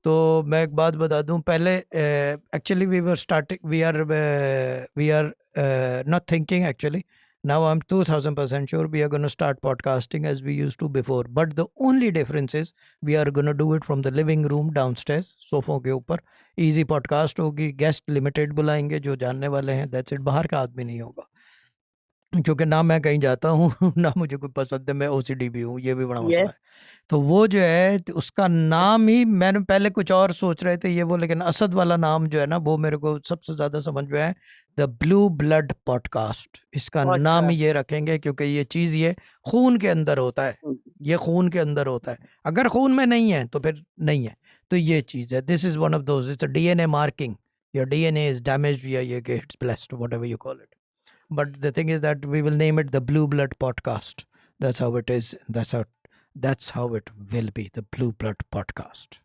तो मैं एक बात बता दूं, पहले actually we are not thinking actually. Now I'm 2000% sure we are going to start podcasting as we used to before. But the only difference is we are going to do it from the living room downstairs, सोफों के ऊपर. Easy podcast होगी, guest limited बुलाएंगे जो जानने वाले हैं, that's it. बाहर का आदमी नहीं होगा, क्योंकि ना मैं कहीं जाता हूँ ना मुझे कोई पसंद है, मैं ओसीडी भी हूँ, ये भी बड़ा मसला यस है. तो वो जो है तो उसका नाम ही, मैंने पहले कुछ और सोच रहे थे ये वो, लेकिन असद वाला नाम जो है ना वो मेरे को सबसे ज्यादा समझ में आया, द ब्लू ब्लड पॉडकास्ट. इसका नाम ही पॉडकास्ट। ये रखेंगे क्योंकि ये चीज ये खून के अंदर होता है, ये खून के अंदर होता है. अगर खून में नहीं है तो फिर नहीं है. तो ये चीज है, this is one of those, it's a DNA marking. Your DNA is damaged या ये gets blessed, whatever you call it. But the thing is that we will name it the Blue Blood Podcast. That's how it is. That's how it will be, the Blue Blood Podcast.